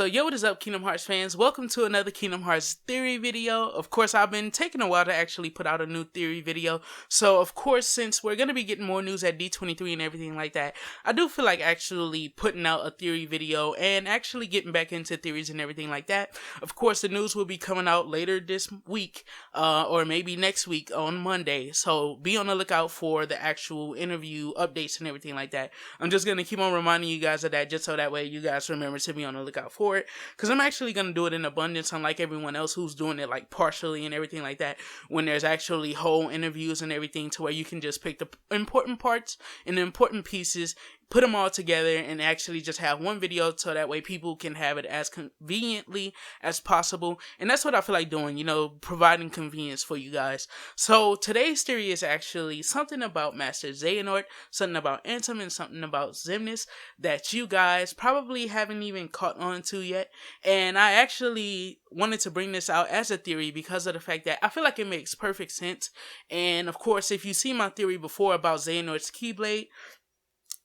So yo, what is up, Kingdom Hearts fans? Welcome to another Kingdom Hearts theory video. Of course, I've been taking a while to actually put out a new theory video. So of course, since we're going to be getting more news at D23 and everything like that, I do feel like actually putting out a theory video and actually getting back into theories and everything like that. Of course, the news will be coming out later this week, or maybe next week on Monday. So be on the lookout for the actual interview updates and everything like that. I'm just going to keep on reminding you guys of that just so that way you guys remember to be on the lookout for it, because I'm actually going to do it in abundance, unlike everyone else who's doing it like partially and everything like that, when there's actually whole interviews and everything to where you can just pick the important parts and the important pieces, put them all together and actually just have one video so that way people can have it as conveniently as possible. And that's what I feel like doing, you know, providing convenience for you guys. So today's theory is actually something about Master Xehanort, something about Ansem, and something about Xemnas that you guys probably haven't even caught on to yet. And I actually wanted to bring this out as a theory because of the fact that I feel like it makes perfect sense. And of course, if you see my theory before about Xehanort's Keyblade,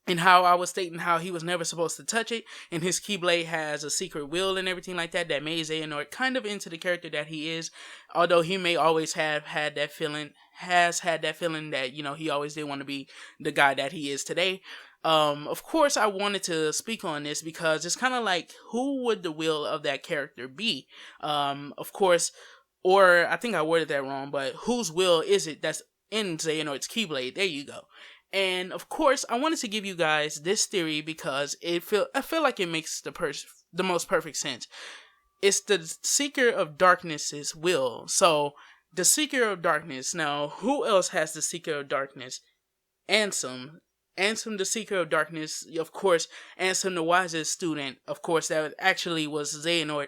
and how I was stating how he was never supposed to touch it, and his Keyblade has a secret will and everything like that, that made Xehanort kind of into the character that he is, although he may always have had that feeling, that, you know, he always did want to be the guy that he is today. Of course, I wanted to speak on this because it's kind of like, who would the will of that character be? Of course, or I think I worded that wrong, but whose will is it that's in Xehanort's Keyblade? There you go. And of course, I wanted to give you guys this theory because I feel like it makes the most perfect sense. It's the Seeker of Darkness's will. So, the Seeker of Darkness. Now, who else has the Seeker of Darkness? Ansem, the Seeker of Darkness, of course. Ansem, the wisest student, of course, that actually was Xehanort,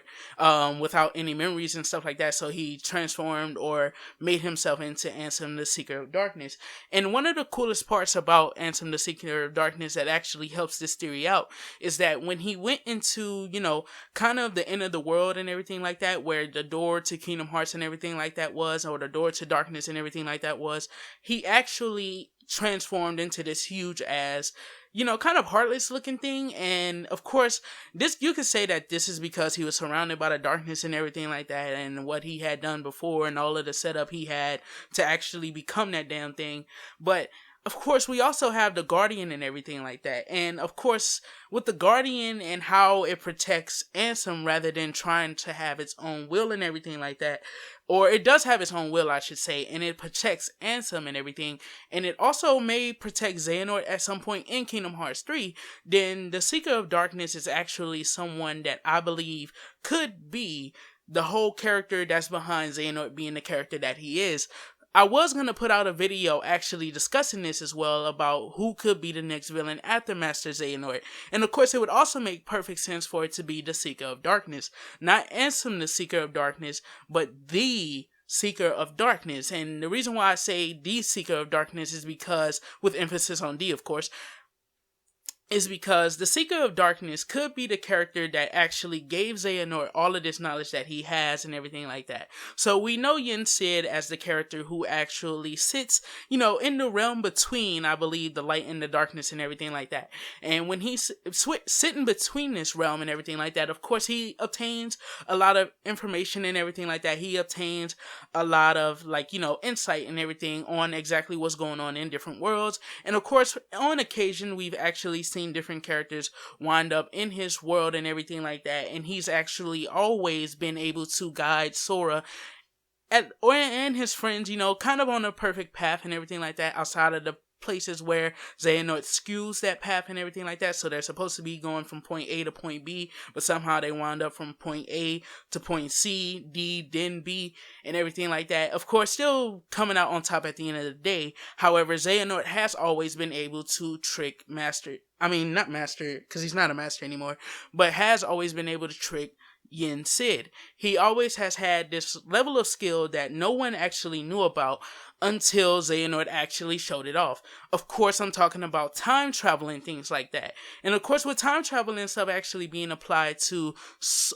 without any memories and stuff like that, so he transformed or made himself into Ansem, the Seeker of Darkness. And one of the coolest parts about Ansem, the Seeker of Darkness that actually helps this theory out is that when he went into, you know, kind of the end of the world and everything like that, where the door to Kingdom Hearts and everything like that was, or the door to darkness and everything like that was, he actually transformed into this huge ass, you know, kind of heartless looking thing. And of course, this, you could say that this is because he was surrounded by the darkness and everything like that, and what he had done before and all of the setup he had to actually become that damn thing. But of course, we also have the Guardian and everything like that. And of course, with the Guardian and how it protects Ansem rather than trying to have its own will and everything like that, or it does have its own will, I should say, and it protects Ansem and everything, and it also may protect Xehanort at some point in Kingdom Hearts 3, then the Seeker of Darkness is actually someone that I believe could be the whole character that's behind Xehanort being the character that he is. I was going to put out a video actually discussing this as well, about who could be the next villain after Master Xehanort. And of course, it would also make perfect sense for it to be the Seeker of Darkness. Not Ansem, the Seeker of Darkness, but the Seeker of Darkness. And the reason why I say the Seeker of Darkness is because, with emphasis on D, of course, is because the Seeker of Darkness could be the character that actually gave Xehanort all of this knowledge that he has and everything like that. So we know Yen Sid as the character who actually sits, you know, in the realm between, I believe, the light and the darkness and everything like that. And when he's sitting between this realm and everything like that, of course, he obtains a lot of information and everything like that. He obtains a lot of, like, you know, insight and everything on exactly what's going on in different worlds. And of course, on occasion, we've actually seen different characters wind up in his world and everything like that, and he's actually always been able to guide Sora and his friends, you know, kind of on a perfect path and everything like that, outside of the places where Xehanort skews that path and everything like that. So they're supposed to be going from point A to point B, but somehow they wind up from point A to point C, D, then B, and everything like that. Of course, still coming out on top at the end of the day. However, Xehanort has always been able to trick not Master, because he's not a Master anymore, but has always been able to trick Yen Sid. He always has had this level of skill that no one actually knew about until Xehanort actually showed it off. Of course, I'm talking about time travel and things like that. And of course, with time travel and stuff actually being applied to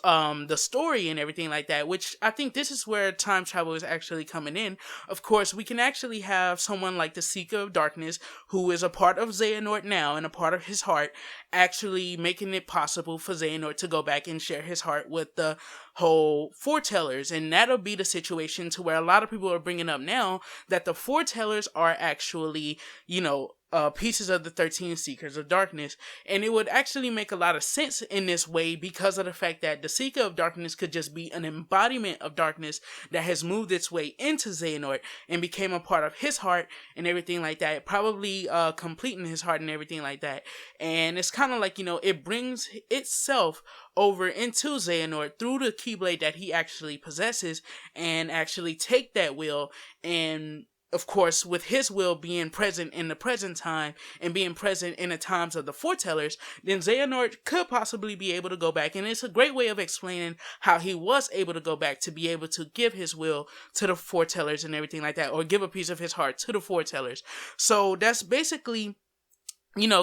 the story and everything like that, which I think this is where time travel is actually coming in. Of course, we can actually have someone like the Seeker of Darkness, who is a part of Xehanort now and a part of his heart, actually making it possible for Xehanort to go back and share his heart with the whole foretellers. And that'll be the situation to where a lot of people are bringing up now that the foretellers are actually, pieces of the 13 Seekers of Darkness. And it would actually make a lot of sense in this way because of the fact that the Seeker of Darkness could just be an embodiment of darkness that has moved its way into Xehanort and became a part of his heart and everything like that, probably completing his heart and everything like that. And it's kind of like, it brings itself over into Xehanort through the Keyblade that he actually possesses and actually take that will, and of course, with his will being present in the present time and being present in the times of the foretellers, then Xehanort could possibly be able to go back. And it's a great way of explaining how he was able to go back to be able to give his will to the foretellers and everything like that, or give a piece of his heart to the foretellers. So that's basically,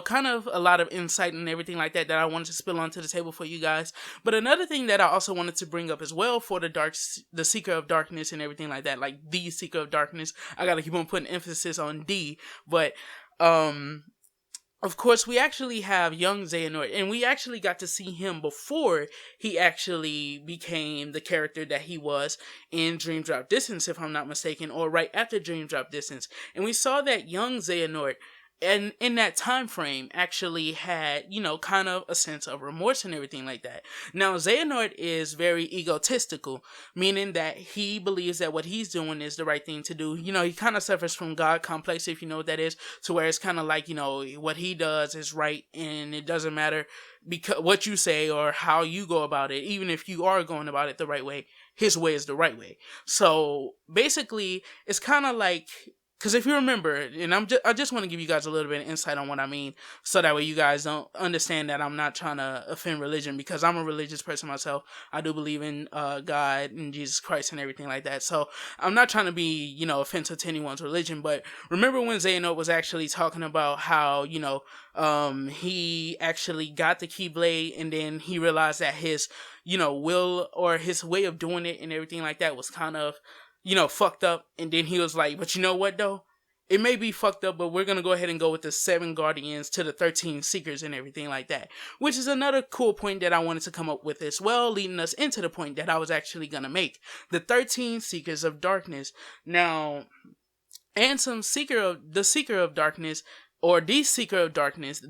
kind of a lot of insight and everything like that I wanted to spill onto the table for you guys. But another thing that I also wanted to bring up as well for the Seeker of Darkness and everything like that, like the Seeker of Darkness, I gotta keep on putting emphasis on D, but, of course, we actually have young Xehanort, and we actually got to see him before he actually became the character that he was in Dream Drop Distance, if I'm not mistaken, or right after Dream Drop Distance. And we saw that young Xehanort, and in that time frame, actually had, kind of a sense of remorse and everything like that. Now, Xehanort is very egotistical, meaning that he believes that what he's doing is the right thing to do. He kind of suffers from God complex, if you know what that is, to where it's kind of like, what he does is right, and it doesn't matter because what you say or how you go about it. Even if you are going about it the right way, his way is the right way. So basically, it's kind of like, because if you remember, and I just want to give you guys a little bit of insight on what I mean, so that way you guys don't understand that I'm not trying to offend religion, because I'm a religious person myself. I do believe in God and Jesus Christ and everything like that. So I'm not trying to be, offensive to anyone's religion. But remember when Xehanort was actually talking about how, he actually got the Keyblade, and then he realized that his, will or his way of doing it and everything like that was kind of, fucked up. And then he was like, but you know what though? It may be fucked up, but we're going to go ahead and go with the 7 Guardians to the 13 Seekers and everything like that. Which is another cool point that I wanted to come up with as well, leading us into the point that I was actually going to make. The 13 Seekers of Darkness. Now, the Seeker of Darkness, or the Seeker of Darkness,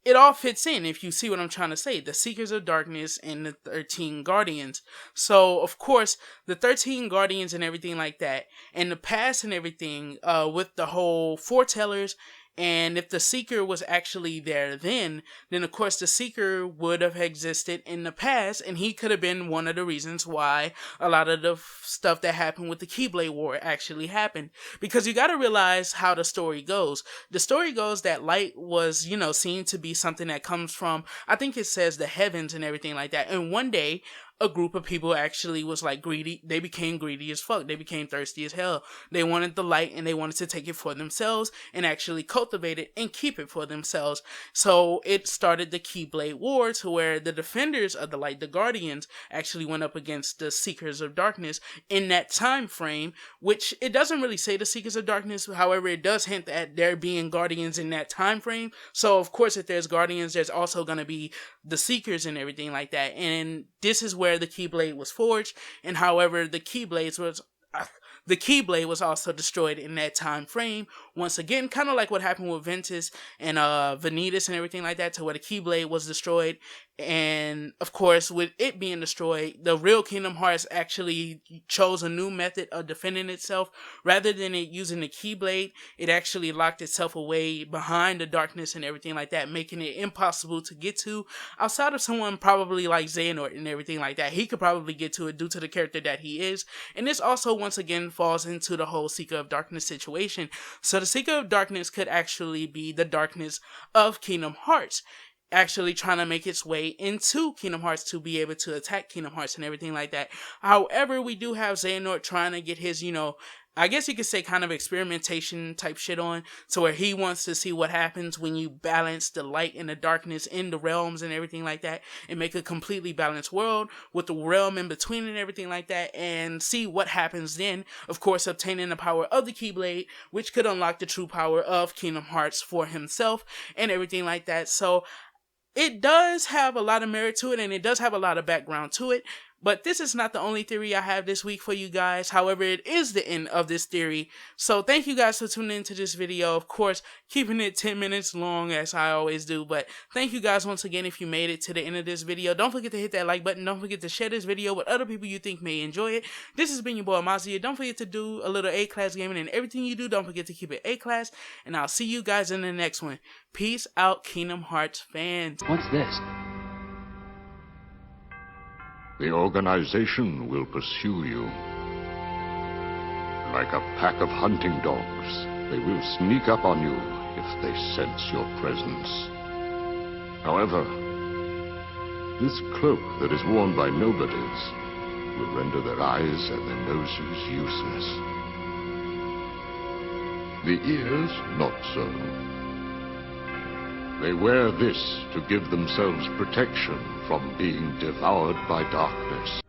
it all fits in, if you see what I'm trying to say. The Seekers of Darkness and the 13 Guardians. So, of course, the 13 Guardians and everything like that, and the past and everything, with the whole foretellers, and if the Seeker was actually there then of course the Seeker would have existed in the past, and he could have been one of the reasons why a lot of the stuff that happened with the Keyblade War actually happened. Because you gotta realize how the story goes. The story goes that light was, seen to be something that comes from, I think it says, the heavens and everything like that. And one day, a group of people actually was like greedy. They became greedy as fuck. They became thirsty as hell. They wanted the light, and they wanted to take it for themselves and actually cultivate it and keep it for themselves. So it started the Keyblade War, to where the defenders of the light, the Guardians, actually went up against the Seekers of Darkness in that time frame, which it doesn't really say the Seekers of Darkness. However, it does hint at there being Guardians in that time frame. So of course, if there's Guardians, there's also going to be the Seekers and everything like that. And this is where the Keyblade was forged. And however, the Keyblade was also destroyed in that time frame. Once again, kind of like what happened with Ventus and Vanitas and everything like that, to where the Keyblade was destroyed. And of course, with it being destroyed, the real Kingdom Hearts actually chose a new method of defending itself. Rather than it using the Keyblade, it actually locked itself away behind the darkness and everything like that, making it impossible to get to outside of someone probably like Xehanort and everything like that. He could probably get to it due to the character that he is. And this also, once again, falls into the whole Seeker of Darkness situation. So the Seeker of Darkness could actually be the darkness of Kingdom Hearts, actually trying to make its way into Kingdom Hearts to be able to attack Kingdom Hearts and everything like that. However, we do have Xehanort trying to get his, I guess you could say kind of experimentation type shit on, to where he wants to see what happens when you balance the light and the darkness in the realms and everything like that, and make a completely balanced world with the realm in between and everything like that, and see what happens then. Of course, obtaining the power of the Keyblade, which could unlock the true power of Kingdom Hearts for himself and everything like that. So it does have a lot of merit to it, and it does have a lot of background to it. But this is not the only theory I have this week for you guys. However, it is the end of this theory. So thank you guys for tuning into this video. Of course, keeping it 10 minutes long as I always do. But thank you guys once again if you made it to the end of this video. Don't forget to hit that like button. Don't forget to share this video with other people you think may enjoy it. This has been your boy Mazia. Don't forget to do a little A-class gaming, and everything you do, don't forget to keep it A-class. And I'll see you guys in the next one. Peace out, Kingdom Hearts fans. What's this? The organization will pursue you. Like a pack of hunting dogs, they will sneak up on you if they sense your presence. However, this cloak that is worn by nobodies will render their eyes and their noses useless. The ears, not so. They wear this to give themselves protection from being devoured by darkness.